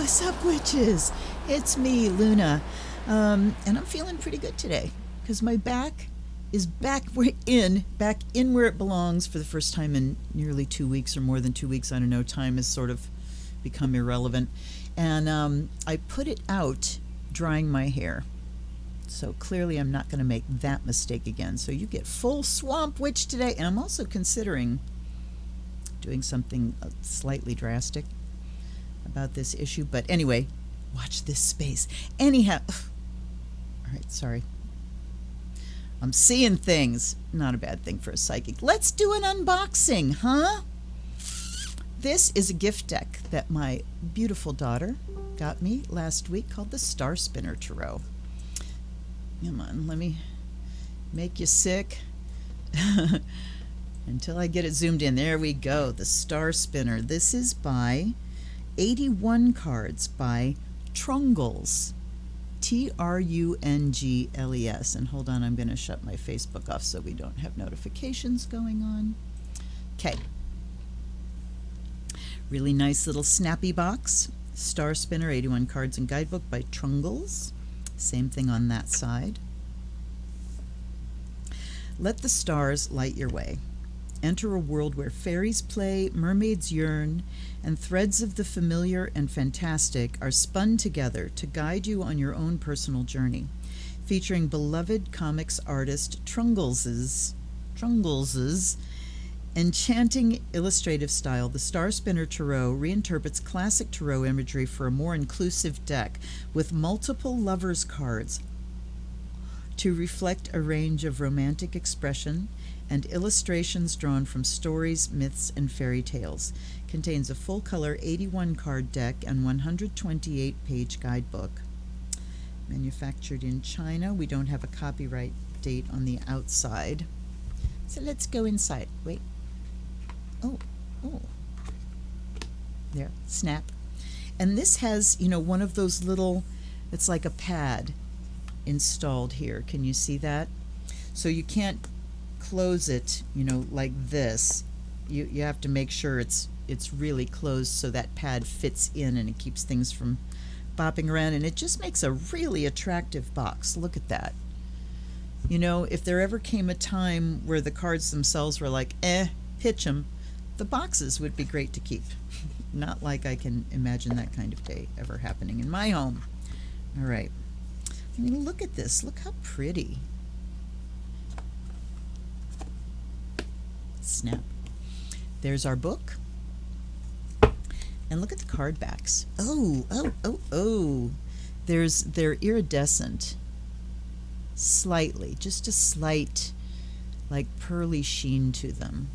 What's up, witches? It's me, Luna, and I'm feeling pretty good today because my back is back in where it belongs for the first time in nearly 2 weeks or more than 2 weeks. I don't know. Time has sort of become irrelevant, and I put it out drying my hair. So clearly I'm not going to make that mistake again. So you get full swamp witch today. And I'm also considering doing something slightly drastic about this issue. But anyway, watch this space. Anyhow, all right, sorry. I'm seeing things. Not a bad thing for a psychic. Let's do an unboxing, huh? This is a gift deck that my beautiful daughter got me last week called the Star Spinner Tarot. Come on, let me make you sick until I get it zoomed in. There we go, the Star Spinner. This is by 81 cards by Trungles, Trungles. And hold on, I'm going to shut my Facebook off so we don't have notifications going on. Okay. Really nice little snappy box. Star Spinner, 81 cards and guidebook by Trungles. Same thing on that side. Let the stars light your way. Enter a world where fairies play, mermaids yearn, and threads of the familiar and fantastic are spun together to guide you on your own personal journey. Featuring beloved comics artist Trungles's enchanting illustrative style, the Star Spinner Tarot reinterprets classic tarot imagery for a more inclusive deck with multiple lovers cards to reflect a range of romantic expression and illustrations drawn from stories, myths, and fairy tales. Contains a full-color 81-card deck and 128-page guidebook. Manufactured in China. We don't have a copyright date on the outside. So let's go inside. Wait. Oh. There, snap. And this has, one of those little, it's like a pad installed here. Can you see that? So you can't close it, like this. You have to make sure it's really closed so that pad fits in and it keeps things from bopping around, and it just makes a really attractive box. Look at that. If there ever came a time where the cards themselves were like, pitch them, the boxes would be great to keep. Not like I can imagine that kind of day ever happening in my home. All right. Look at this. Look how pretty. Snap. There's our book. And look at the card backs. Oh. They're iridescent. Slightly. Just a slight, like, pearly sheen to them.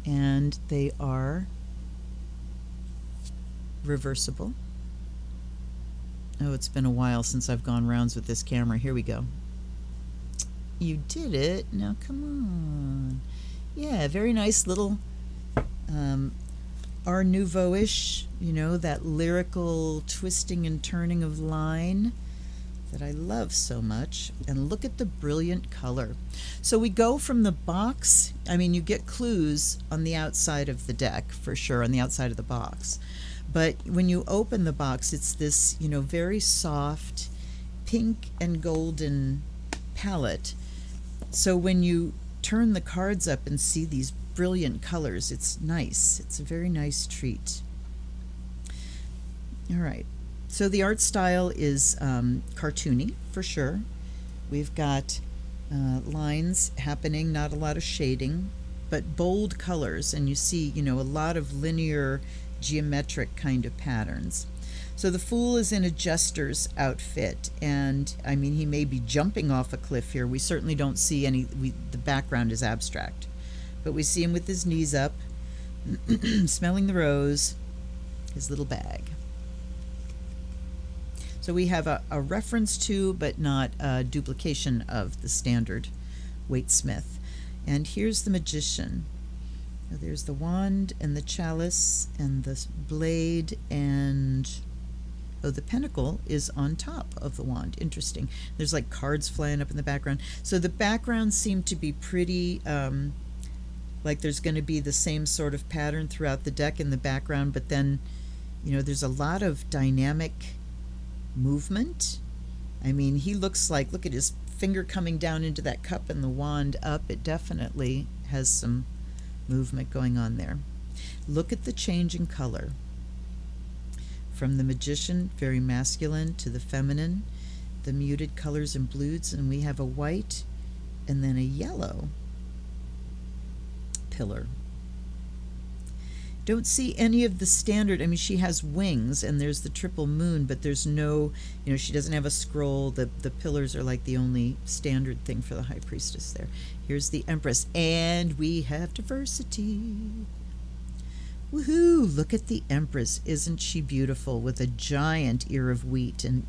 And they are reversible. Oh, it's been a while since I've gone rounds with this camera. Here we go. You did it. Now come on. Yeah, very nice little Art Nouveau-ish, that lyrical twisting and turning of line that I love so much. And look at the brilliant color. So we go from the box. You get clues on the outside of the deck, for sure, on the outside of the box. But when you open the box, it's this, very soft pink and golden palette. So when you turn the cards up and see these brilliant colors, it's nice. It's a very nice treat. All right. So the art style is cartoony, for sure. We've got lines happening, not a lot of shading, but bold colors. And you see, a lot of linear, geometric kind of patterns. So the Fool is in a jester's outfit, and he may be jumping off a cliff here. We certainly don't see the background is abstract, but we see him with his knees up, smelling the rose, his little bag. So we have a reference to, but not a duplication of, the standard Waite-Smith. And here's the Magician. Now there's the wand and the chalice and the blade, and the pentacle is on top of the wand. Interesting. There's like cards flying up in the background. So the backgrounds seem to be pretty, like there's going to be the same sort of pattern throughout the deck in the background, but then There's a lot of dynamic movement. I mean, he looks like, look at his finger coming down into that cup and the wand up. It definitely has some movement going on there. Look at the change in color. From the Magician, very masculine, to the feminine, the muted colors and blues, and we have a white and then a yellow pillar. Don't see any of the standard. I mean, she has wings and there's the triple moon, but there's no, she doesn't have a scroll. The pillars are like the only standard thing for the high priestess there. Here's the empress, and we have diversity. Woohoo! Look at the empress. Isn't she beautiful, with a giant ear of wheat and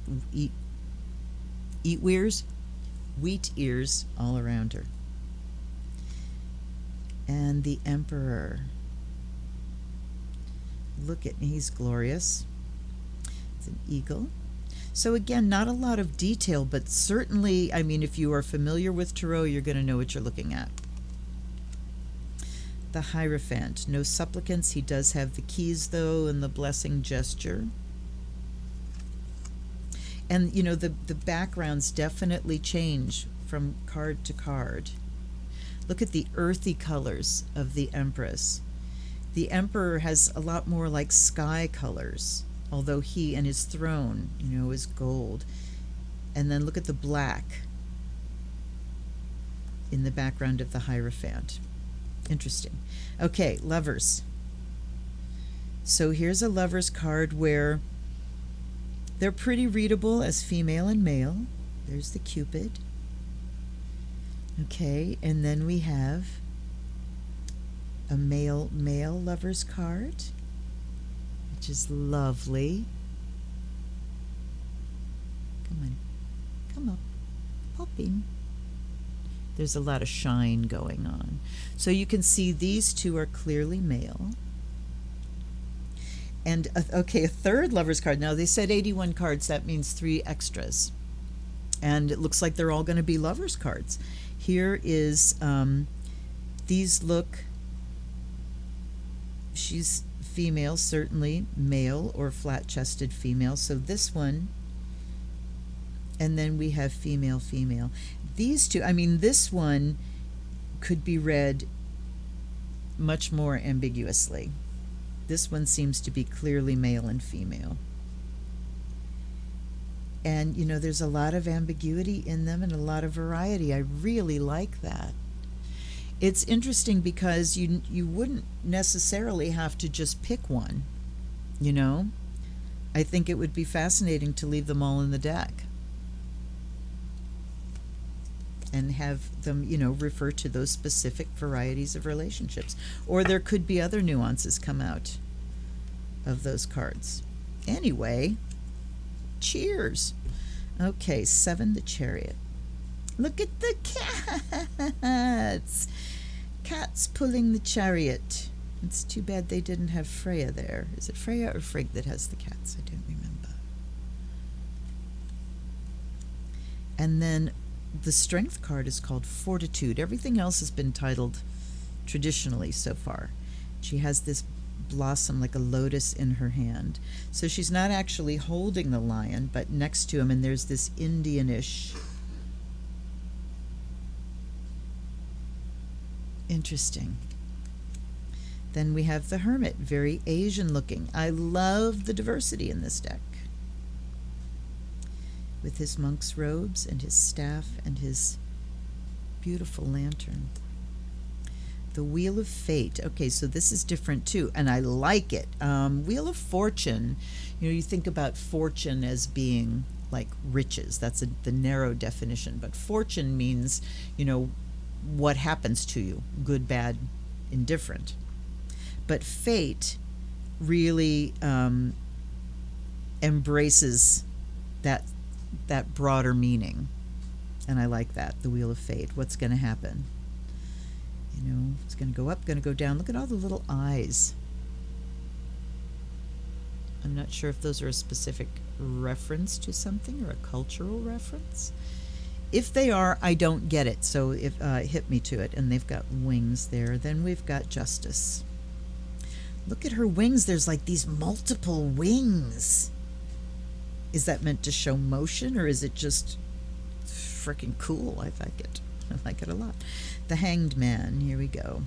wheat ears all around her. And the emperor. Look at, he's glorious. It's an eagle. So again, not a lot of detail, but certainly, I mean, if you are familiar with tarot, you're going to know what you're looking at. The Hierophant. No supplicants. He does have the keys, though, and the blessing gesture. And, the backgrounds definitely change from card to card. Look at the earthy colors of the Empress. The Emperor has a lot more like sky colors, although he and his throne, is gold. And then look at the black in the background of the Hierophant. Interesting. Okay, lovers. So here's a lover's card where they're pretty readable as female and male. There's the Cupid. Okay, and then we have a male lover's card, which is lovely. Come up, pop in. There's a lot of shine going on. So you can see these two are clearly male. And, a third lover's card. Now, they said 81 cards. That means 3 extras. And it looks like they're all going to be lover's cards. Here is, these look, she's female, certainly male or flat-chested female. So this one, and then we have female. These two, I mean, this one could be read much more ambiguously. This one seems to be clearly male and female. And, there's a lot of ambiguity in them and a lot of variety. I really like that. It's interesting because you wouldn't necessarily have to just pick one, I think it would be fascinating to leave them all in the deck and have them, refer to those specific varieties of relationships. Or there could be other nuances come out of those cards. Anyway, cheers. Okay, 7, the Chariot. Look at the cats. Cats pulling the chariot. It's too bad they didn't have Freya there. Is it Freya or Frigg that has the cats? I don't remember. And then the Strength card is called Fortitude. Everything else has been titled traditionally so far. She has this blossom like a lotus in her hand. So she's not actually holding the lion, but next to him, and there's this Indianish. Interesting. Then we have the Hermit, very Asian looking. I love the diversity in this deck. With his monk's robes and his staff and his beautiful lantern. The Wheel of Fate. Okay, so this is different too, and I like it. Wheel of Fortune, you think about fortune as being like riches. That's the narrow definition. But fortune means, what happens to you, good, bad, indifferent. But fate really embraces that broader meaning, and I like that. The Wheel of Fate. What's going to happen? It's going to go up, going to go down. Look at all the little eyes. I'm not sure if those are a specific reference to something or a cultural reference. If they are, I don't get it, so hit me to it. And they've got wings there. Then we've got Justice. Look at her wings. There's like these multiple wings. Is that meant to show motion, or is it just freaking cool? I like it. I like it a lot. The Hanged Man. Here we go.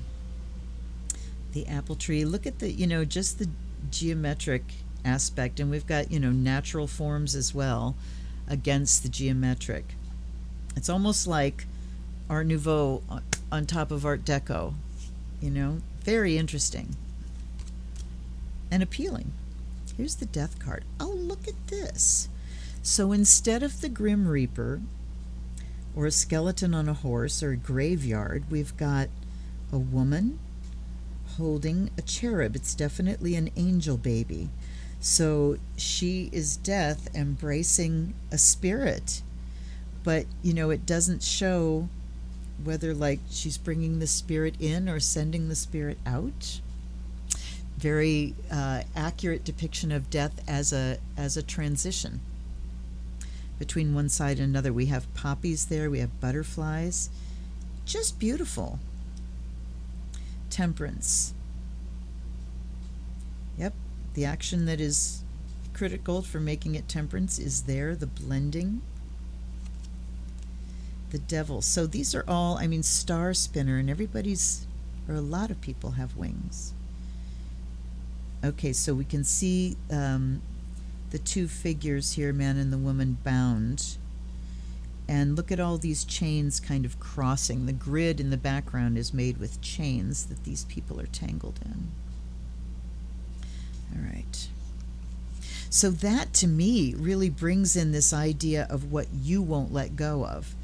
The apple tree. Look at the, just the geometric aspect. And we've got, natural forms as well against the geometric. It's almost like Art Nouveau on top of Art Deco. Very interesting. And appealing. Here's the Death card. Oh, look at this. So instead of the Grim Reaper or a skeleton on a horse or a graveyard, we've got a woman holding a cherub. It's definitely an angel baby. So she is Death embracing a spirit. But, it doesn't show whether like she's bringing the spirit in or sending the spirit out. Very accurate depiction of death as a transition between one side and another. We have poppies there. We have butterflies. Just beautiful. Temperance. Yep, the action that is critical for making it temperance is there. The blending. The Devil. So these are all, Star Spinner, and a lot of people have wings. Okay, so we can see the two figures here, man and the woman, bound. And look at all these chains kind of crossing. The grid in the background is made with chains that these people are tangled in. All right. So that, to me, really brings in this idea of what you won't let go of.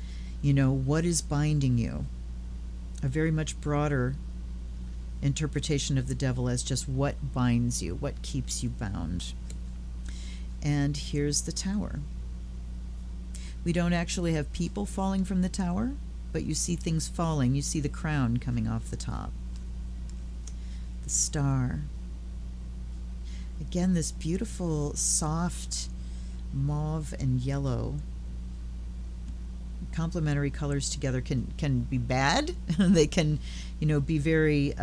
What is binding you? A very much broader interpretation of the Devil as just what binds you, what keeps you bound. And here's the Tower. We don't actually have people falling from the tower, but you see things falling. You see the crown coming off the top. The Star. Again, this beautiful, soft mauve and yellow. Complementary colors together can be bad. They can, be very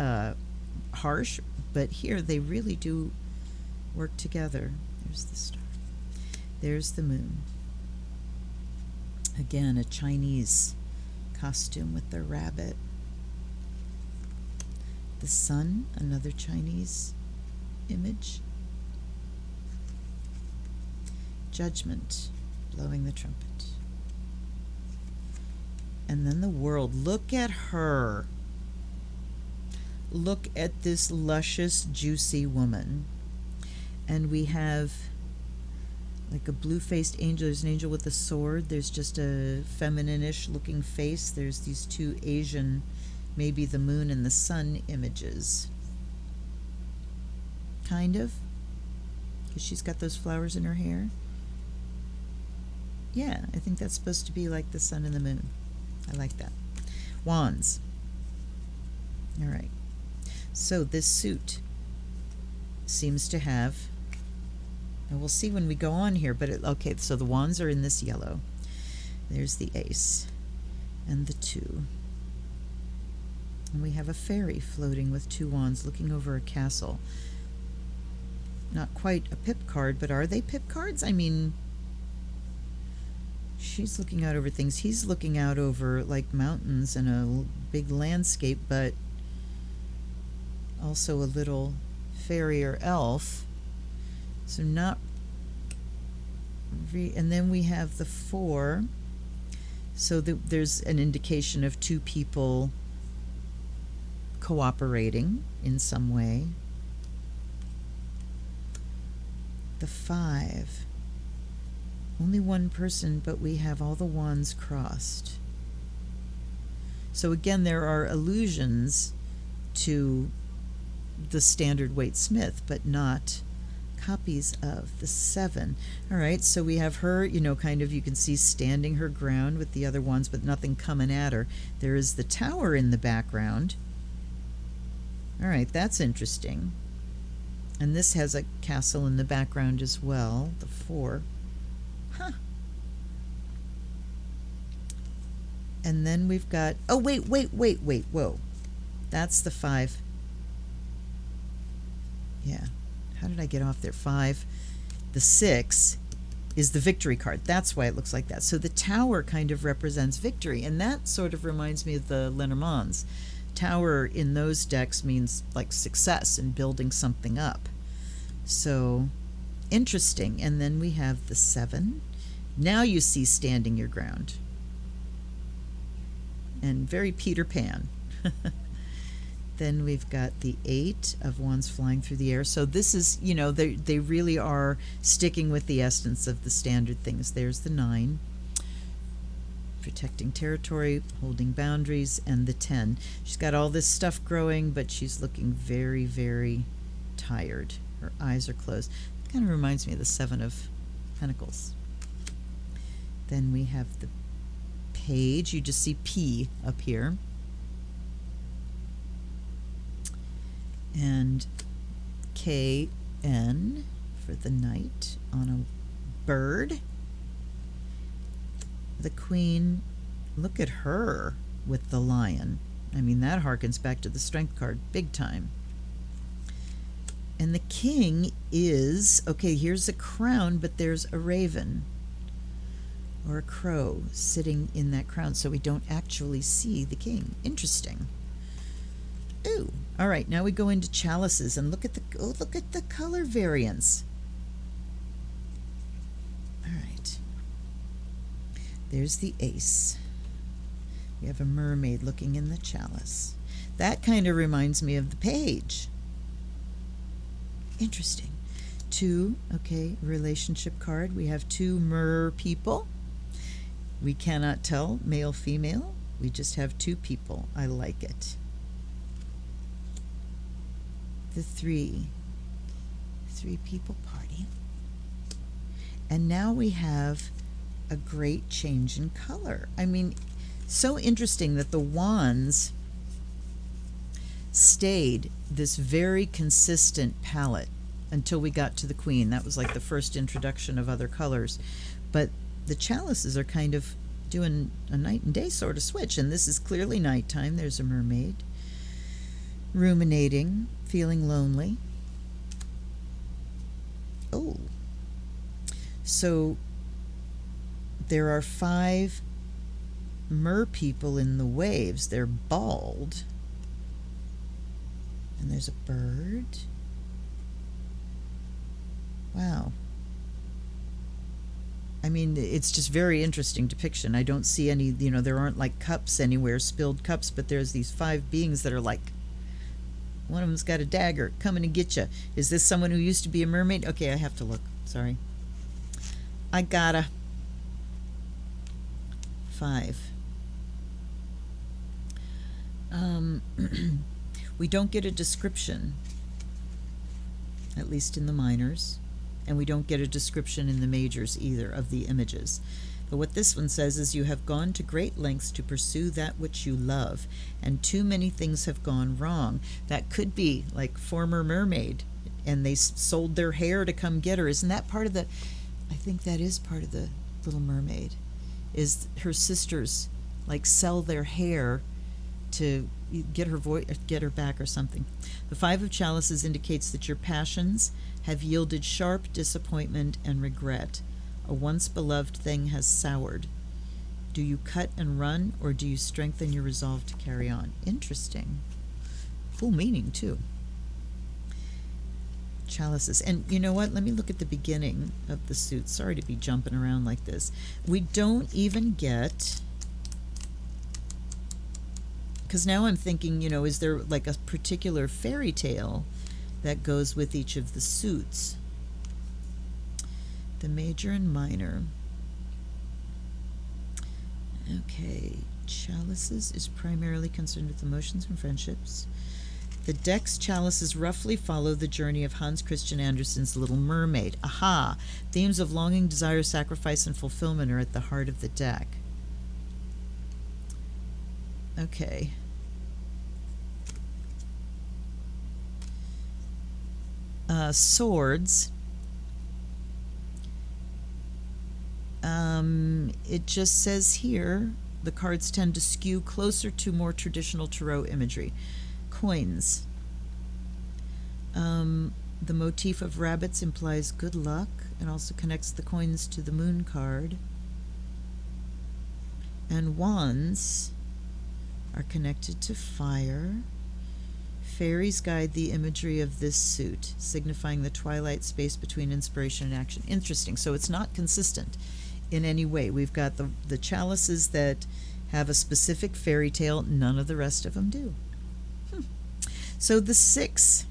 harsh, but here they really do work together. There's the star. There's the moon. Again, a Chinese costume with the rabbit. The sun, another Chinese image. Judgment, blowing the trumpet. And then the World. Look at her. Look at this luscious, juicy woman. And we have like a blue-faced angel. There's an angel with a sword. There's just a feminine-ish looking face. There's these two Asian, maybe the moon and the sun images. Kind of. Because she's got those flowers in her hair. Yeah, I think that's supposed to be like the sun and the moon. I like that. Wands. All right. So this suit seems to have, and we'll see when we go on here, but okay, so the wands are in this yellow. There's the ace and the 2. And we have a fairy floating with 2 wands looking over a castle. Not quite a pip card, but are they pip cards? She's looking out over things. He's looking out over like mountains and a big landscape, but also a little fairy or elf. So not and then we have the 4. So there's an indication of 2 people cooperating in some way. The 5. Only 1 person, but we have all the wands crossed. So again, there are allusions to the standard Waite Smith, but not copies of the 7. All right, so we have her, kind of, you can see standing her ground with the other ones, but nothing coming at her. There is the tower in the background. All right, that's interesting. And this has a castle in the background as well, the 4. Huh. And then we've got, oh, wait, whoa. That's the 5. Yeah. How did I get off there? 5. The 6 is the victory card. That's why it looks like that. So the tower kind of represents victory, and that sort of reminds me of the Lenormands. Tower in those decks means like success and building something up. So interesting. And then we have the 7. Now you see standing your ground. And very Peter Pan. Then we've got the 8 of Wands flying through the air. So this is, they really are sticking with the essence of the standard things. There's the 9. Protecting territory, holding boundaries, and the 10. She's got all this stuff growing, but she's looking very, very tired. Her eyes are closed. It kind of reminds me of the 7 of Pentacles. Then we have the Page. You just see P up here. And KN for the Knight on a bird. The Queen, look at her with the Lion. I mean, that harkens back to the Strength card big time. And the King is, okay, here's a crown, but there's a raven or a crow sitting in that crown, so we don't actually see the King. Interesting. Ooh. All right, now we go into chalices and look at the color variance. All right. There's the Ace. We have a mermaid looking in the chalice. That kind of reminds me of the Page. Interesting. 2, okay, relationship card. We have 2 mer people. We cannot tell male, female. We just have 2 people. I like it. The 3 people party. And now we have a great change in color. I mean, so interesting that the wands stayed this very consistent palette until we got to the Queen. That was like the first introduction of other colors. But the chalices are kind of doing a night and day sort of switch, and this is clearly nighttime. There's a mermaid ruminating, feeling lonely. Oh, so there are 5 mer people in the waves. They're bald, and there's a bird. Wow. I mean, it's just very interesting depiction. I don't see any, there aren't like cups anywhere, spilled cups, but there's these 5 beings that are like, one of them's got a dagger coming to get you. Is this someone who used to be a mermaid? Okay, I have to look. Sorry. I gotta. 5. We don't get a description, at least in the minors, and we don't get a description in the majors either of the images. But what this one says is, you have gone to great lengths to pursue that which you love, and too many things have gone wrong. That could be like former mermaid, and they sold their hair to come get her. Isn't that part of the, I think that is part of the Little Mermaid, is her sisters like sell their hair to get her back or something. The 5 of Chalices indicates that your passions have yielded sharp disappointment and regret. A once beloved thing has soured. Do you cut and run, or do you strengthen your resolve to carry on? Interesting. Cool meaning, too. Chalices. And you know what? Let me look at the beginning of the suit. Sorry to be jumping around like this. We don't even get... Because now I'm thinking, is there like a particular fairy tale that goes with each of the suits? The major and minor. Okay, Chalices is primarily concerned with emotions and friendships. The deck's chalices roughly follow the journey of Hans Christian Andersen's Little Mermaid. Aha! Themes of longing, desire, sacrifice, and fulfillment are at the heart of the deck. Okay. Swords. It just says here the cards tend to skew closer to more traditional tarot imagery. Coins. The motif of rabbits implies good luck. It also connects the coins to the moon card. And wands are connected to fire. Fairies guide the imagery of this suit, signifying the twilight space between inspiration and action. Interesting. So it's not consistent in any way. We've got the chalices that have a specific fairy tale. None of the rest of them do. So the 6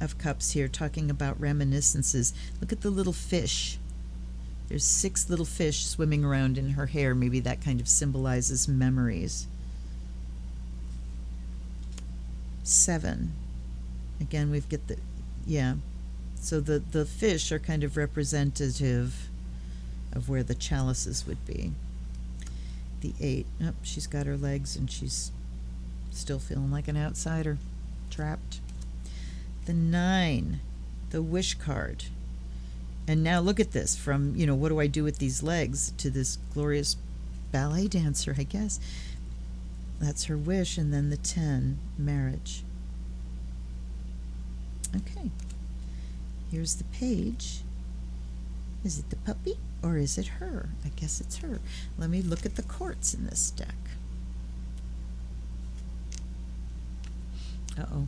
of Cups here, talking about reminiscences. Look at the little fish. There's 6 little fish swimming around in her hair. Maybe that kind of symbolizes memories. 7. Again, we've got the, so the fish are kind of representative of where the chalices would be. The 8, she's got her legs and she's still feeling like an outsider, trapped. The 9, the wish card. And now look at this, from, what do I do with these legs, to this glorious ballet dancer, I guess. That's her wish. And then the 10, marriage. Okay. Here's the page. Is it the puppy or is it her? I guess it's her. Let me look at the courts in this deck. Uh-oh.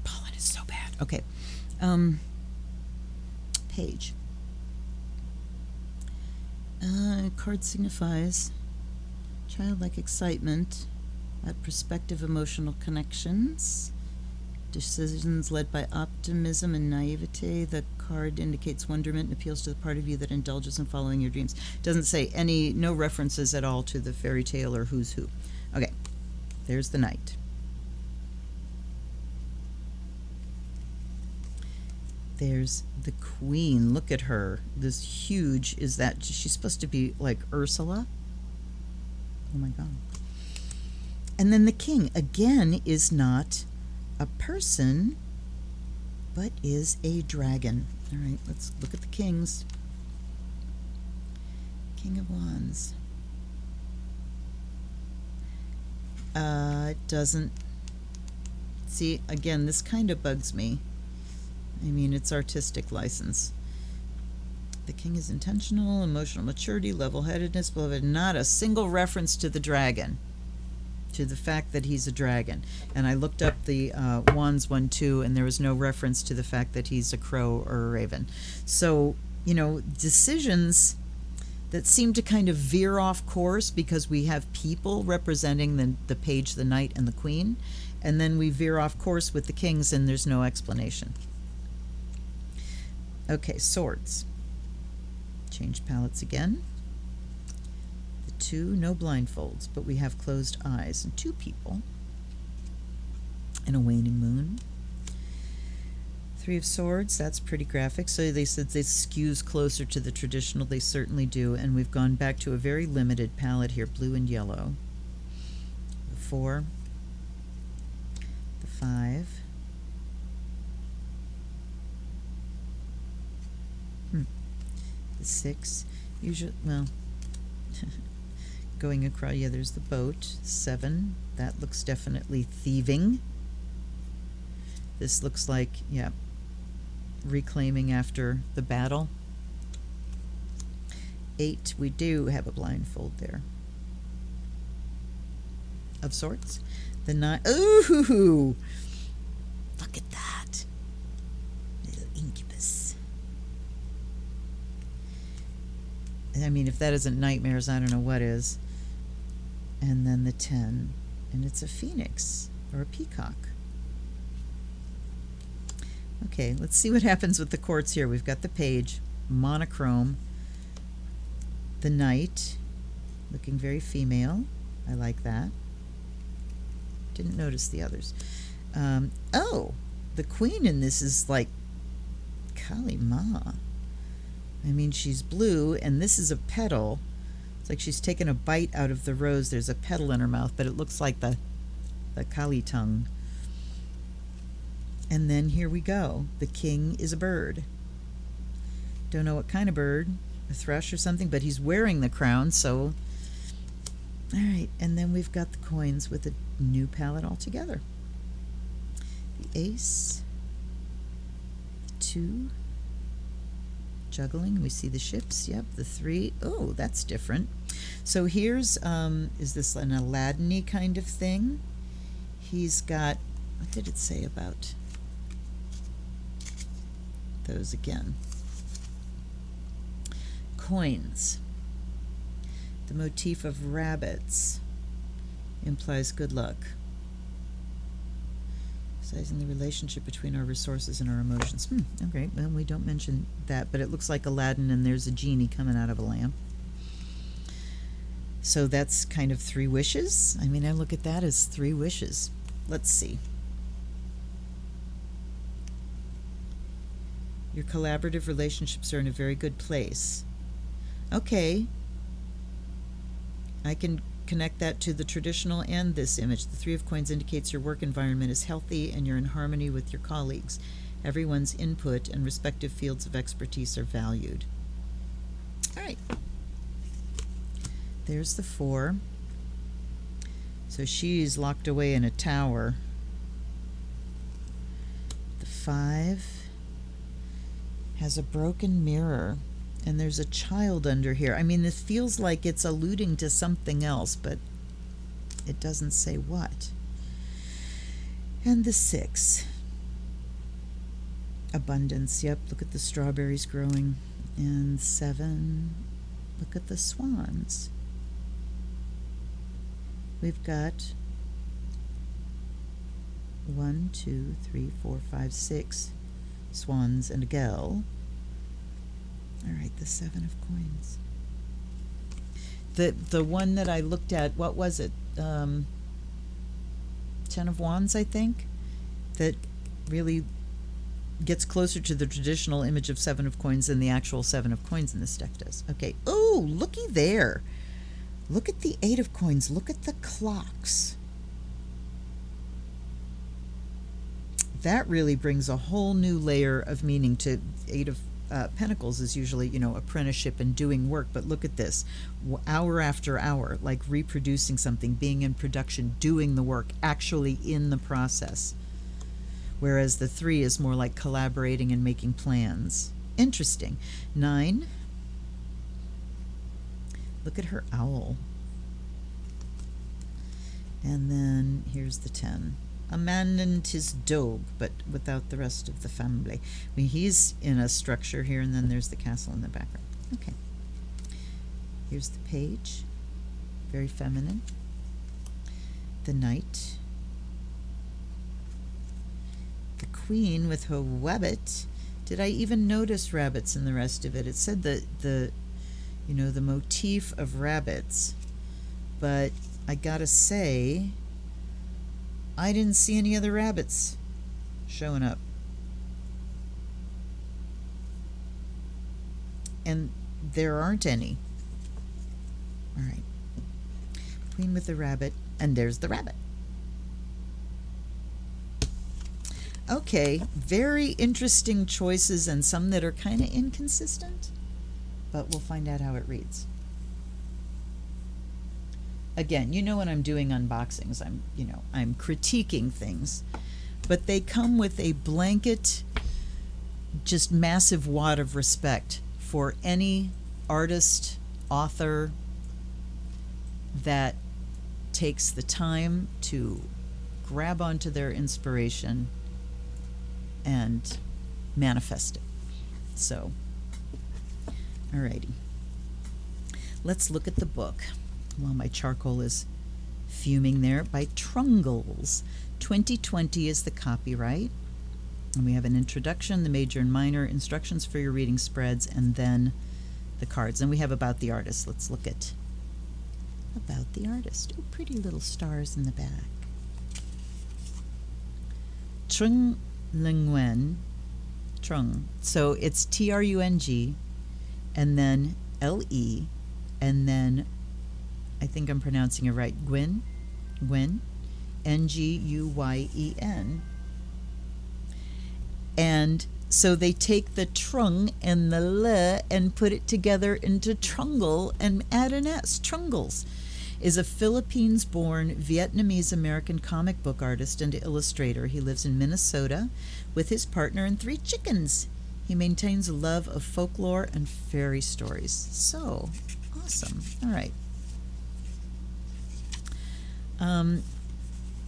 Pollen is so bad. Okay. Page. Card signifies childlike excitement at prospective emotional connections, decisions led by optimism and naivete. The card indicates wonderment and appeals to the part of you that indulges in following your dreams. Doesn't say no references at all to the fairy tale or who's who. Okay, there's the Knight. There's the Queen. Look at her. This huge, she's supposed to be like Ursula? Oh my God. And then the King, again, is not a person, but is a dragon. All right, let's look at the kings. King of Wands. It doesn't... See, again, this kind of bugs me. I mean, it's artistic license. The King is intentional, emotional maturity, level-headedness, blah, blah, blah. Not a single reference to the dragon, to the fact that he's a dragon. And I looked up the Wands one too, and there was no reference to the fact that he's a crow or a raven. So, decisions that seem to kind of veer off course because we have people representing the page, the Knight, and the Queen, and then we veer off course with the kings and there's no explanation. Okay, swords. Change palettes again. The 2, no blindfolds, but we have closed eyes and 2 people. And a waning moon. 3 of Swords, that's pretty graphic. So they said this skews closer to the traditional. They certainly do. And we've gone back to a very limited palette here, blue and yellow. The 4. The 5. The 6. Usually, well, going across, there's the boat. 7. That looks definitely thieving. This looks like, reclaiming after the battle. 8, we do have a blindfold there. Of sorts. The 9, ooh! Look at that. Little incubus. I mean, if that isn't nightmares, I don't know what is. And then the 10. And it's a phoenix or a peacock. Okay, let's see what happens with the courts here. We've got the page, monochrome, the Knight, looking very female. I like that. Didn't notice the others. Oh, the Queen in this is like Kali Ma. I mean, she's blue, and this is a petal. It's like she's taken a bite out of the rose. There's a petal in her mouth, but it looks like the Kali tongue. And then here we go. The King is a bird. Don't know what kind of bird. a thrush or something, but he's wearing the crown, so. All right, and then we've got the coins with a new palette altogether. The ace, the 2, juggling, we see the ships, yep, the 3, oh, that's different. So here's, is this an Aladdin-y kind of thing? He's got, what did it say about those again? Coins. The motif of rabbits implies good luck. Emphasizing the relationship between our resources and our emotions. Okay, well, we don't mention that, but it looks like Aladdin and there's a genie coming out of a lamp. So that's kind of 3 wishes. I mean, I look at that as 3 wishes. Let's see. Your collaborative relationships are in a very good place. Okay. I can connect that to the traditional and this image. The 3 of Coins indicates your work environment is healthy and you're in harmony with your colleagues. Everyone's input and respective fields of expertise are valued. All right. There's the 4. So she's locked away in a tower. The 5 has a broken mirror. And there's a child under here. I mean, this feels like it's alluding to something else, but it doesn't say what. And the 6. Abundance. Yep, look at the strawberries growing. And 7. Look at the swans. We've got 1, 2, 3, 4, 5, 6 swans and a girl. All right, the 7 of Coins. The one that I looked at, what was it? 10 of Wands, I think, that really gets closer to the traditional image of 7 of Coins than the actual 7 of Coins in this deck does. Okay. Oh, looky there. Look at the 8 of Coins. Look at the clocks. That really brings a whole new layer of meaning to 8 of Pentacles is usually, apprenticeship and doing work, but look at this, hour after hour, like reproducing something, being in production, doing the work, actually in the process. Whereas the 3 is more like collaborating and making plans. Interesting. 9. Look at her owl. And then here's the 10. A man and his dog, but without the rest of the family. I mean, he's in a structure here, and then there's the castle in the background. Okay. Here's the page. Very feminine. The knight. The queen with her rabbit. Did I even notice rabbits in the rest of it? It said the motif of rabbits, but I gotta say, I didn't see any other rabbits showing up. And there aren't any. All right. Queen with the rabbit, and there's the rabbit. Okay, very interesting choices and some that are kind of inconsistent, but we'll find out how it reads. Again, when I'm doing unboxings, I'm critiquing things, but they come with a blanket, just massive wad of respect for any artist, author that takes the time to grab onto their inspiration and manifest it. So, alrighty. Let's look at the book. While my charcoal is fuming there, by Trungles. 2020 is the copyright. And we have an introduction, the major and minor, instructions for your reading spreads, and then the cards. And we have about the artist. Let's look at about the artist. Oh, pretty little stars in the back. Trung. So it's Trung, and then LE, and then I think I'm pronouncing it right. Nguyen, Nguyen. And So they take the trung and the le and put it together into trungle and add an S. Trungles is a Philippines-born Vietnamese-American comic book artist and illustrator. He lives in Minnesota with his partner and 3 chickens. He maintains a love of folklore and fairy stories. So, awesome. All right.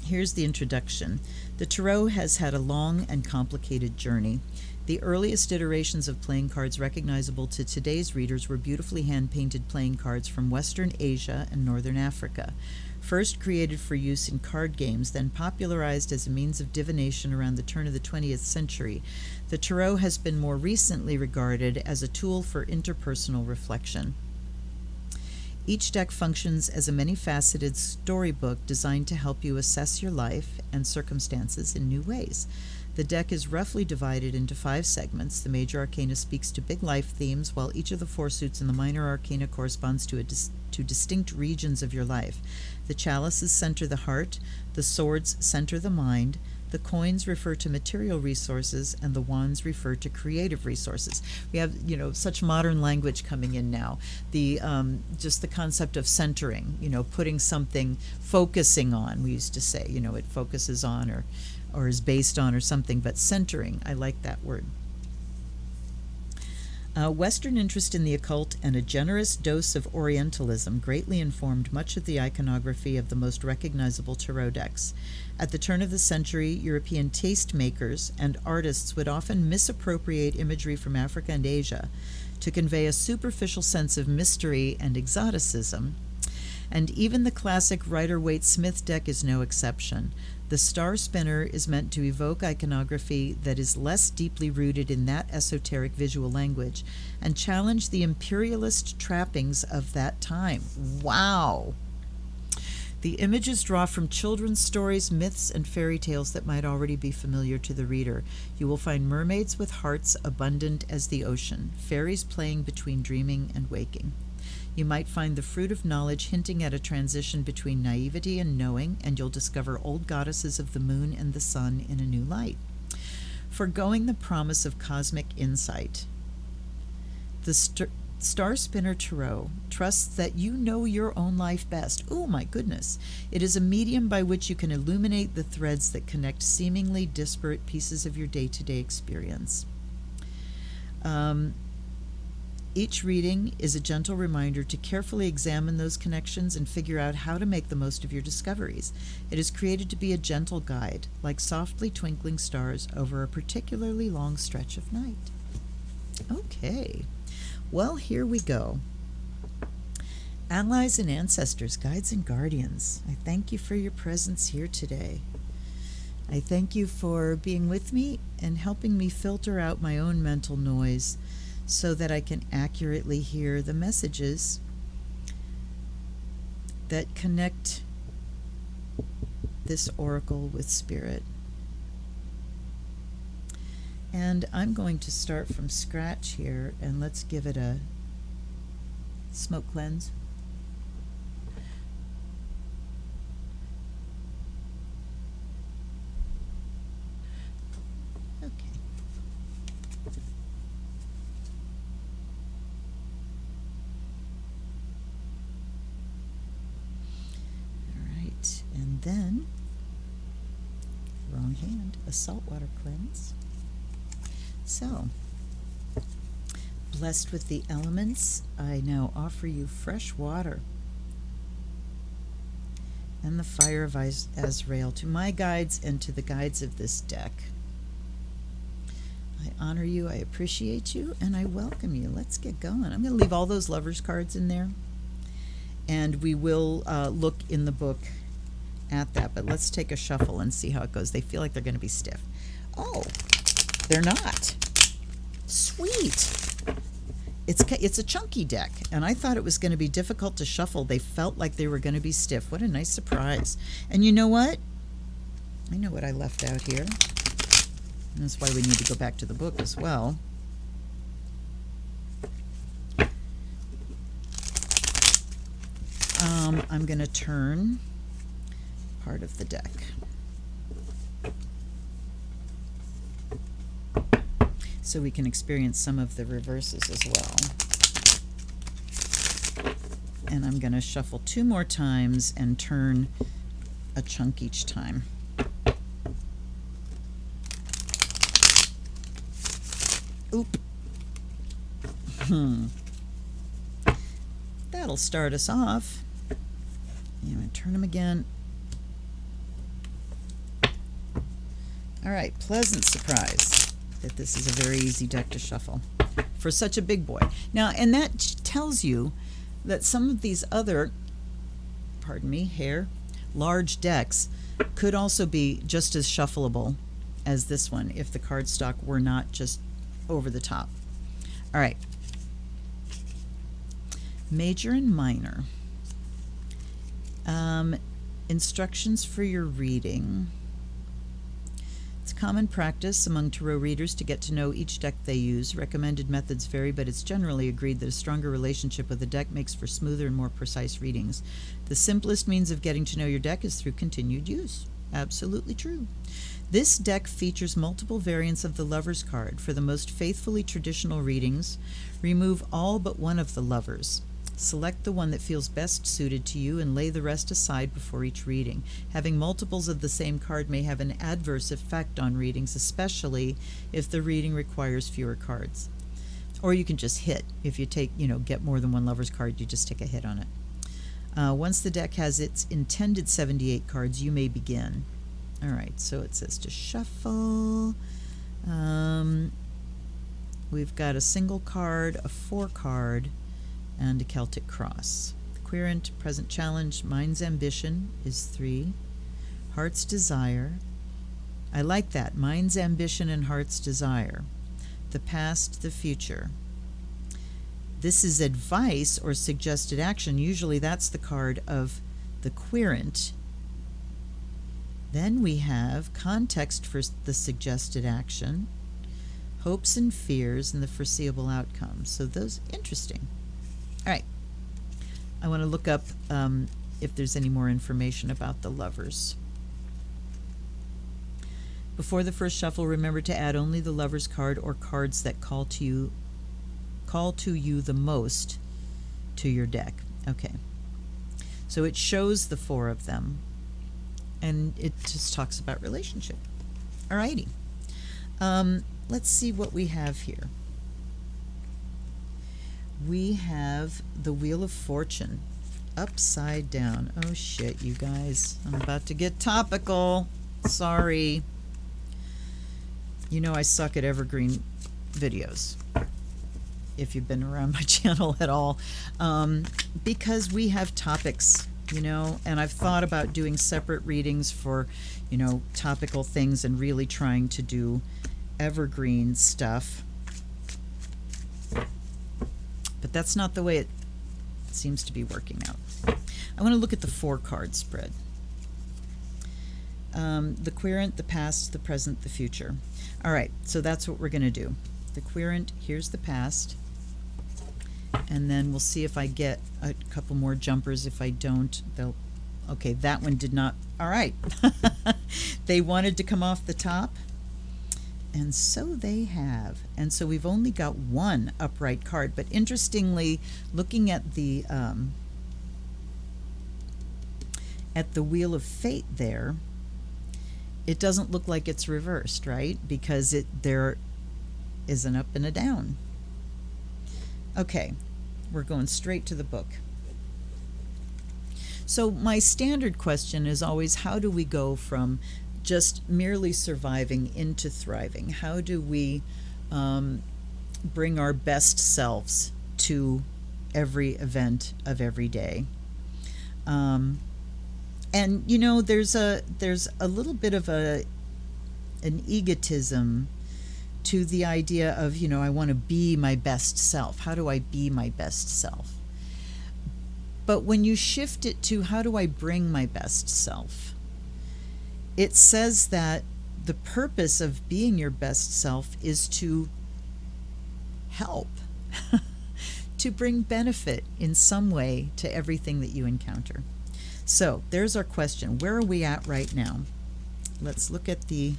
Here's the introduction. The tarot has had a long and complicated journey. The earliest iterations of playing cards recognizable to today's readers were beautifully hand-painted playing cards from Western Asia and Northern Africa. First created for use in card games, then popularized as a means of divination around the turn of the 20th century, the tarot has been more recently regarded as a tool for interpersonal reflection. Each deck functions as a many-faceted storybook designed to help you assess your life and circumstances in new ways. The deck is roughly divided into 5 segments. The major arcana speaks to big life themes, while each of the 4 suits in the minor arcana corresponds to distinct regions of your life. The chalices center the heart, the swords center the mind, the coins refer to material resources, and the wands refer to creative resources. We have, such modern language coming in now. The just the concept of centering, putting something, focusing on. We used to say, it focuses on or is based on or something, but centering, I like that word. Western interest in the occult and a generous dose of Orientalism greatly informed much of the iconography of the most recognizable tarot decks. At the turn of the century, European tastemakers and artists would often misappropriate imagery from Africa and Asia to convey a superficial sense of mystery and exoticism. And even the classic Rider-Waite-Smith deck is no exception. The star spinner is meant to evoke iconography that is less deeply rooted in that esoteric visual language and challenge the imperialist trappings of that time. Wow! The images draw from children's stories, myths, and fairy tales that might already be familiar to the reader. You will find mermaids with hearts abundant as the ocean, fairies playing between dreaming and waking. You might find the fruit of knowledge hinting at a transition between naivety and knowing, and you'll discover old goddesses of the moon and the sun in a new light. Foregoing the promise of cosmic insight, the Star Spinner Tarot trusts that you know your own life best. Oh my goodness. It is a medium by which you can illuminate the threads that connect seemingly disparate pieces of your day-to-day experience. Each reading is a gentle reminder to carefully examine those connections and figure out how to make the most of your discoveries. It is created to be a gentle guide, like softly twinkling stars over a particularly long stretch of night. Okay, well, here we go. Allies and ancestors, guides and guardians, I thank you for your presence here today. I thank you for being with me and helping me filter out my own mental noise so that I can accurately hear the messages that connect this oracle with spirit. And I'm going to start from scratch here, and let's give it a smoke cleanse. And then, wrong hand, a saltwater cleanse. So, blessed with the elements, I now offer you fresh water and the fire of Azrael to my guides and to the guides of this deck. I honor you, I appreciate you, and I welcome you. Let's get going. I'm going to leave all those lovers cards in there, and we will look in the book at that, but let's take a shuffle and see how it goes. They feel like they're going to be stiff. Oh, they're not. Sweet. It's a chunky deck, and I thought it was going to be difficult to shuffle. They felt like they were going to be stiff. What a nice surprise. And you know what? I know what I left out here. And that's why we need to go back to the book as well. I'm going to turn part of the deck. so we can experience some of the reverses as well. And I'm going to shuffle 2 more times and turn a chunk each time. Oop. That'll start us off. I'm going to turn them again. All right, pleasant surprise that this is a very easy deck to shuffle for such a big boy. Now, and that tells you that some of these other, large decks could also be just as shuffleable as this one if the cardstock were not just over the top. All right. Major and minor. Instructions for your reading. It's common practice among tarot readers to get to know each deck they use. Recommended methods vary, but it's generally agreed that a stronger relationship with a deck makes for smoother and more precise readings. The simplest means of getting to know your deck is through continued use. Absolutely true. This deck features multiple variants of the Lover's card. For the most faithfully traditional readings, remove all but one of the Lovers. Select the one that feels best suited to you and lay the rest aside before each reading. Having multiples of the same card may have an adverse effect on readings, especially if the reading requires fewer cards. Or you can just hit. If you take, get more than one Lover's card, you just take a hit on it. Once the deck has its intended 78 cards, you may begin. All right, so it says to shuffle. We've got a single card, a 4-card, and a Celtic cross. The querent, present challenge, mind's ambition is 3. Heart's desire. I like that. Mind's ambition and heart's desire. The past, the future. This is advice or suggested action. Usually that's the card of the querent. Then we have context for the suggested action, hopes and fears, and the foreseeable outcome. So those, interesting. All right, I want to look up if there's any more information about the Lovers. Before the first shuffle, remember to add only the Lover's card or cards that call to you the most to your deck. Okay, so it shows the 4 of them, and it just talks about relationship. All righty, let's see what we have here. We have the Wheel of Fortune upside down. Oh shit, you guys. I'm about to get topical. Sorry. I suck at evergreen videos, if you've been around my channel at all, because we have topics, and I've thought about doing separate readings for, topical things and really trying to do evergreen stuff. But that's not the way it seems to be working out. I want to look at the 4-card spread. The querent, the past, the present, the future. All right, so that's what we're going to do. The querent, here's the past. And then we'll see if I get a couple more jumpers. If I don't, they'll... Okay, that one did not... All right. They wanted to come off the top. And so they have. And so we've only got 1 upright card. But interestingly, looking at the Wheel of Fate there, it doesn't look like it's reversed, right? Because there is an up and a down. Okay, we're going straight to the book. So my standard question is always, how do we go from just merely surviving into thriving? How do we bring our best selves to every event of every day? And there's a little bit of an egotism to the idea of, I want to be my best self. How do I be my best self? But when you shift it to how do I bring my best self, it says that the purpose of being your best self is to help, to bring benefit in some way to everything that you encounter. So there's our question. Where are we at right now? Let's look at the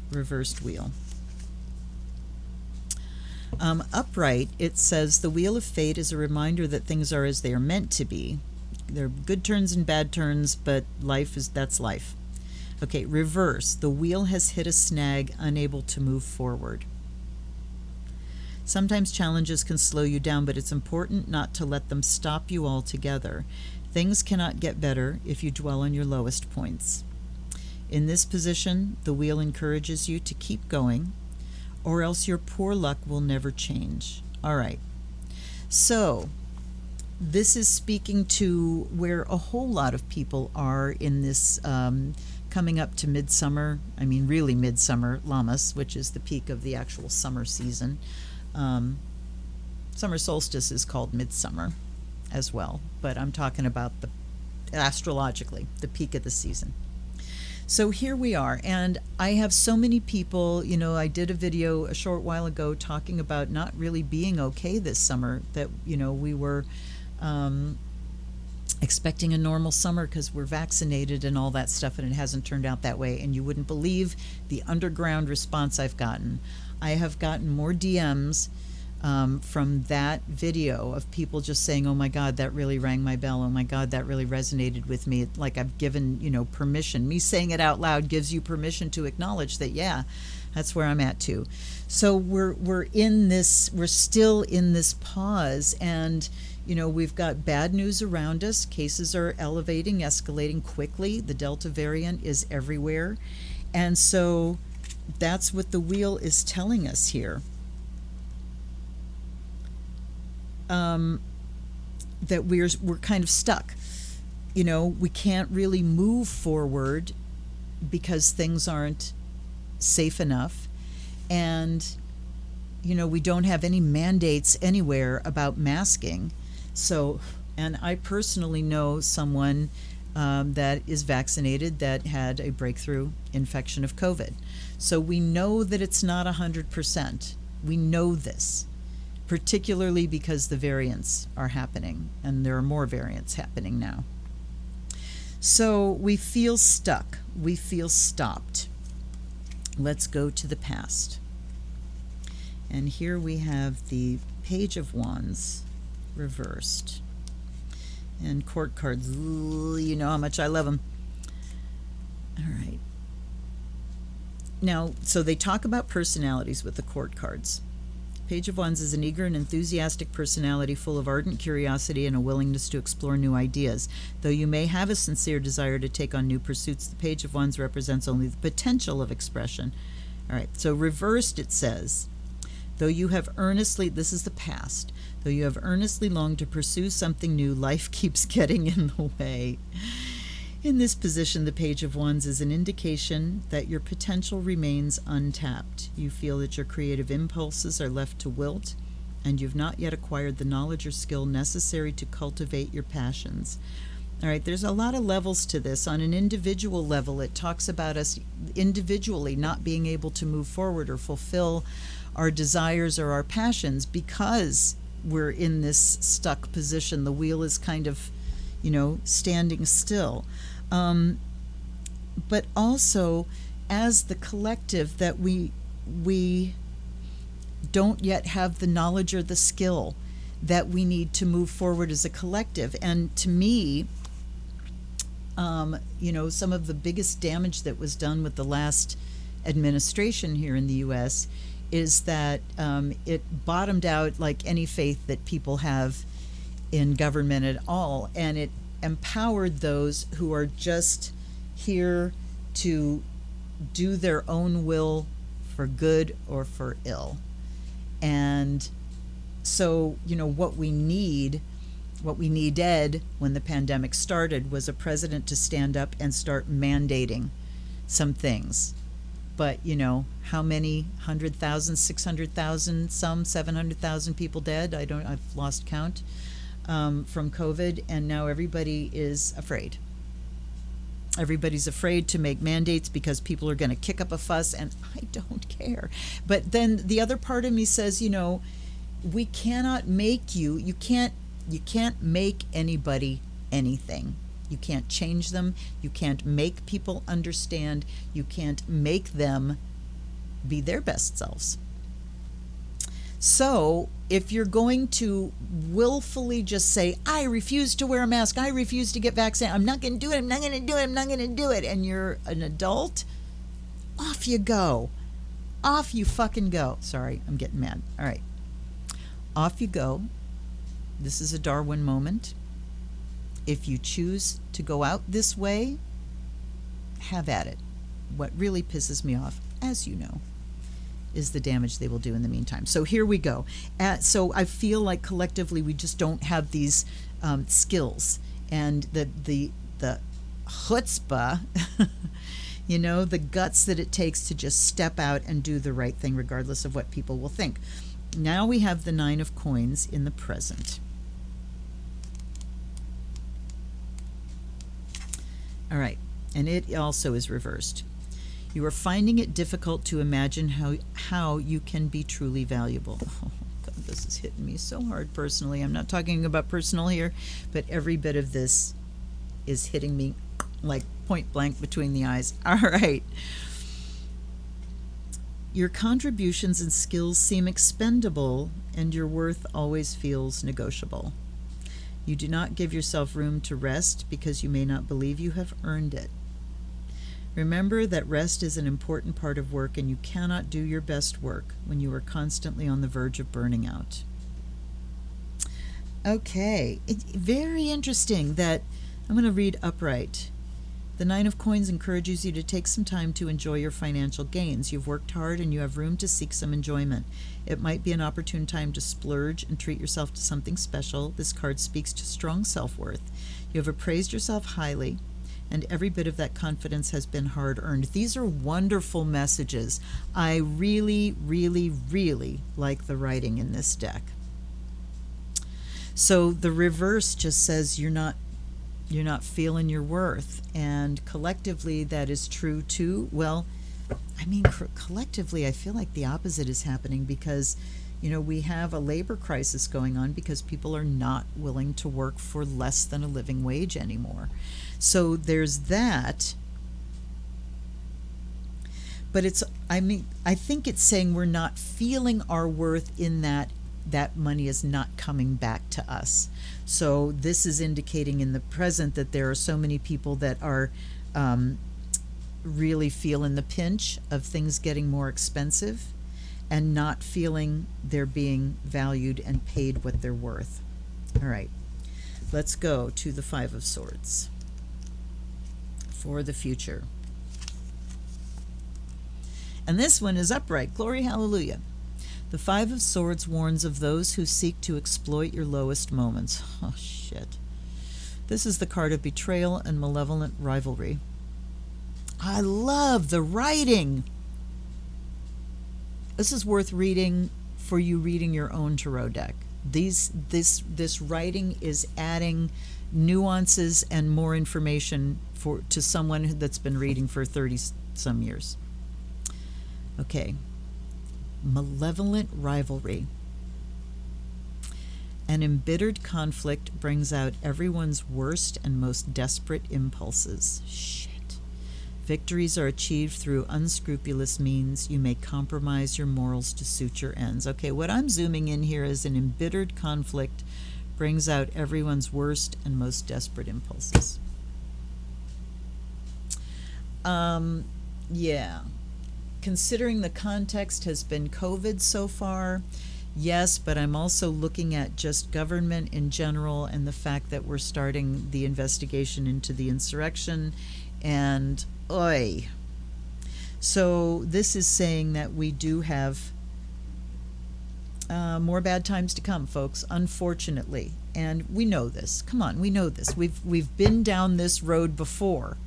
reversed wheel. Upright, it says the wheel of fate is a reminder that things are as they are meant to be. There are good turns and bad turns, but that's life. Okay, reverse, the wheel has hit a snag, unable to move forward. Sometimes challenges can slow you down, but it's important not to let them stop you altogether. Things cannot get better if you dwell on your lowest points. In this position, the wheel encourages you to keep going, or else your poor luck will never change. All right. So, this is speaking to where a whole lot of people are in this coming up to midsummer. I mean, really midsummer, Lammas, which is the peak of the actual summer season. Summer solstice is called midsummer as well, but I'm talking about astrologically, the peak of the season. So here we are, and I have so many people, I did a video a short while ago talking about not really being okay this summer, that, we were expecting a normal summer because we're vaccinated and all that stuff, and it hasn't turned out that way, and you wouldn't believe the underground response I've gotten. I have gotten more DMs from that video of people just saying, oh my God, that really rang my bell. Oh my God, that really resonated with me. Like I've given, permission. Me saying it out loud gives you permission to acknowledge that, yeah, that's where I'm at too. So we're still in this pause, and we've got bad news around us. Cases are elevating, escalating quickly. The Delta variant is everywhere. And so that's what the wheel is telling us here. That we're kind of stuck. We can't really move forward because things aren't safe enough, and we don't have any mandates anywhere about masking. So, and I personally know someone that is vaccinated that had a breakthrough infection of COVID. So we know that it's not 100%. We know this, particularly because the variants are happening, and there are more variants happening now. So we feel stuck. We feel stopped. Let's go to the past. And here we have the Page of Wands reversed. And court cards, you know how much I love them. All right. Now, so they talk about personalities with the court cards. Page of Wands is an eager and enthusiastic personality full of ardent curiosity and a willingness to explore new ideas. Though you may have a sincere desire to take on new pursuits, the Page of Wands represents only the potential of expression. All right, so reversed it says, though you have earnestly, this is the past, though you have earnestly longed to pursue something new, life keeps getting in the way. In this position, the Page of Wands is an indication that your potential remains untapped. You feel that your creative impulses are left to wilt, and you've not yet acquired the knowledge or skill necessary to cultivate your passions. All right, there's a lot of levels to this. On an individual level, it talks about us individually not being able to move forward or fulfill our desires or our passions because we're in this stuck position. The wheel is kind of, standing still. But also, as the collective, that we don't yet have the knowledge or the skill that we need to move forward as a collective. And to me, some of the biggest damage that was done with the last administration here in the U.S. is that it bottomed out like any faith that people have in government at all, and it empowered those who are just here to do their own will for good or for ill. And so, what we needed when the pandemic started was a president to stand up and start mandating some things. But, how many 100,000, 600,000, some 700,000 people dead? I've lost count. From COVID, and now everybody is afraid. Everybody's afraid to make mandates because people are going to kick up a fuss, and I don't care. But then the other part of me says, we cannot make you can't make anybody anything. You can't change them. You can't make people understand. You can't make them be their best selves. So if you're going to willfully just say, I refuse to wear a mask, I refuse to get vaccinated, I'm not going to do it, I'm not going to do it, I'm not going to do it, and you're an adult, off you go. Off you fucking go. Sorry, I'm getting mad. All right. Off you go. This is a Darwin moment. If you choose to go out this way, have at it. What really pisses me off, as you know, is the damage they will do in the meantime. So here we go. So I feel like collectively we just don't have these skills and the chutzpah, you know, the guts that it takes to just step out and do the right thing regardless of what people will think. Now we have the Nine of Coins in the present. All right, and it also is reversed. You are finding it difficult to imagine how you can be truly valuable. Oh, God, this is hitting me so hard personally. I'm not talking about personal here, but every bit of this is hitting me like point blank between the eyes. All right. Your contributions and skills seem expendable, and your worth always feels negotiable. You do not give yourself room to rest because you may not believe you have earned it. Remember that rest is an important part of work, and you cannot do your best work when you are constantly on the verge of burning out. Okay, very interesting that I'm going to read upright. The Nine of Coins encourages you to take some time to enjoy your financial gains. You've worked hard and you have room to seek some enjoyment. It might be an opportune time to splurge and treat yourself to something special. This card speaks to strong self-worth. You have appraised yourself highly, and every bit of that confidence has been hard-earned. These are wonderful messages. I really, really, really like the writing in this deck. So the reverse just says you're not feeling your worth, and collectively that is true too. Well, I mean, collectively I feel like the opposite is happening because, you know, we have a labor crisis going on because people are not willing to work for less than a living wage anymore. So there's that. But I think it's saying we're not feeling our worth in that money is not coming back to us. So this is indicating in the present that there are so many people that are really feeling the pinch of things getting more expensive and not feeling they're being valued and paid what they're worth. All right, let's go to the Five of Swords for the future. And this one is upright. Glory, hallelujah. The Five of Swords warns of those who seek to exploit your lowest moments. Oh, shit. This is the card of betrayal and malevolent rivalry. I love the writing. This is worth reading for you reading your own tarot deck. This writing is adding nuances and more information to someone that's been reading for 30-some years. Okay. Malevolent rivalry. An embittered conflict brings out everyone's worst and most desperate impulses. Shit. Victories are achieved through unscrupulous means. You may compromise your morals to suit your ends. Okay, what I'm zooming in here is an embittered conflict brings out everyone's worst and most desperate impulses. Yeah. Considering the context has been COVID so far, yes, but I'm also looking at just government in general and the fact that we're starting the investigation into the insurrection, and oy. So this is saying that we do have more bad times to come, folks, unfortunately. And we know this. Come on, we know this. We've been down this road before,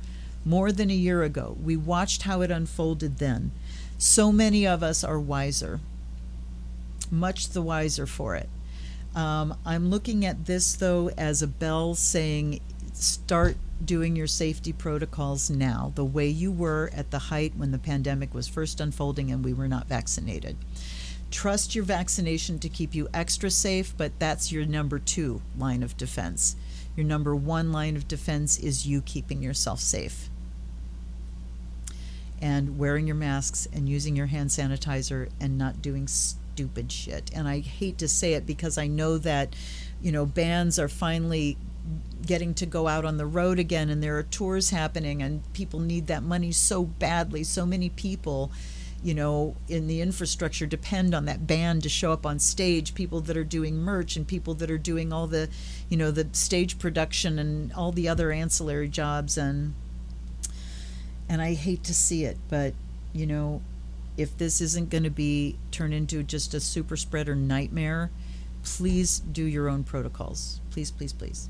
more than a year ago. We watched how it unfolded then. So many of us are wiser, much the wiser for it. I'm looking at this, though, as a bell saying start doing your safety protocols now, the way you were at the height when the pandemic was first unfolding and we were not vaccinated. Trust your vaccination to keep you extra safe, but that's your number 2 line of defense. Your number 1 line of defense is you keeping yourself safe. And wearing your masks and using your hand sanitizer and not doing stupid shit. And I hate to say it because I know that, bands are finally getting to go out on the road again, and there are tours happening, and people need that money so badly. So many people, in the infrastructure depend on that band to show up on stage, people that are doing merch and people that are doing all the, the stage production and all the other ancillary jobs. And I hate to see it, but, if this isn't going to be turned into just a super spreader nightmare, please do your own protocols. Please, please, please.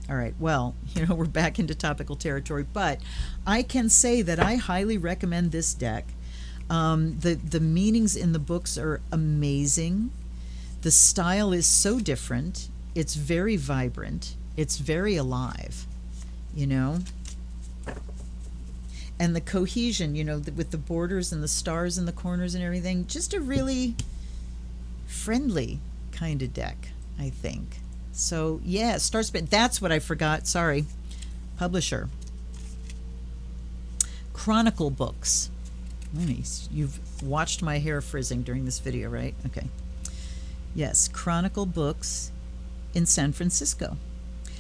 All right, well, we're back into topical territory, but I can say that I highly recommend this deck. The meanings in the books are amazing. The style is so different. It's very vibrant. It's very alive, And the cohesion, with the borders and the stars in the corners and everything, just a really friendly kind of deck, I think. So, yeah, that's what I forgot. Sorry. Publisher. Chronicle books. You've watched my hair frizzing during this video, right? Okay. Yes, Chronicle books in San Francisco.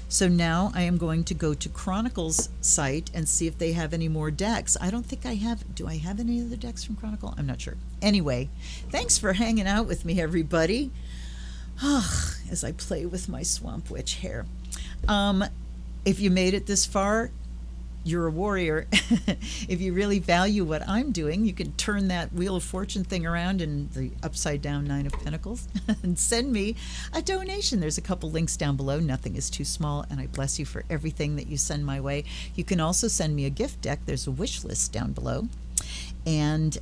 So now I am going to go to Chronicle's site and see if they have any more decks. I don't think I have. Do I have any other decks from Chronicle? I'm not sure. Anyway, thanks for hanging out with me, everybody. As I play with my Swamp Witch hair. If you made it this far, you're a warrior. If you really value what I'm doing, you can turn that Wheel of Fortune thing around in the upside down Nine of Pentacles and send me a donation. There's a couple links down below. Nothing is too small, and I bless you for everything that you send my way. You can also send me a gift deck. There's a wish list down below. And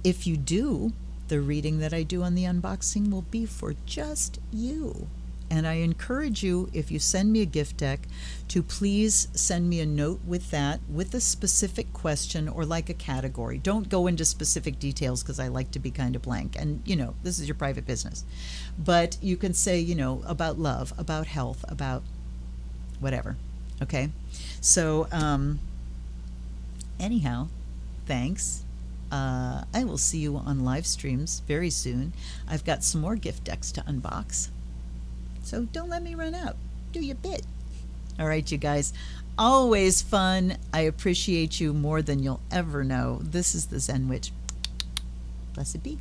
if you do, the reading that I do on the unboxing will be for just you. And I encourage you, if you send me a gift deck, to please send me a note with that, with a specific question or like a category. Don't go into specific details because I like to be kind of blank. And, this is your private business. But you can say, about love, about health, about whatever. Okay? So, anyhow, thanks. I will see you on live streams very soon. I've got some more gift decks to unbox. So don't let me run out. Do your bit. All right, you guys. Always fun. I appreciate you more than you'll ever know. This is the Zen Witch. Blessed be.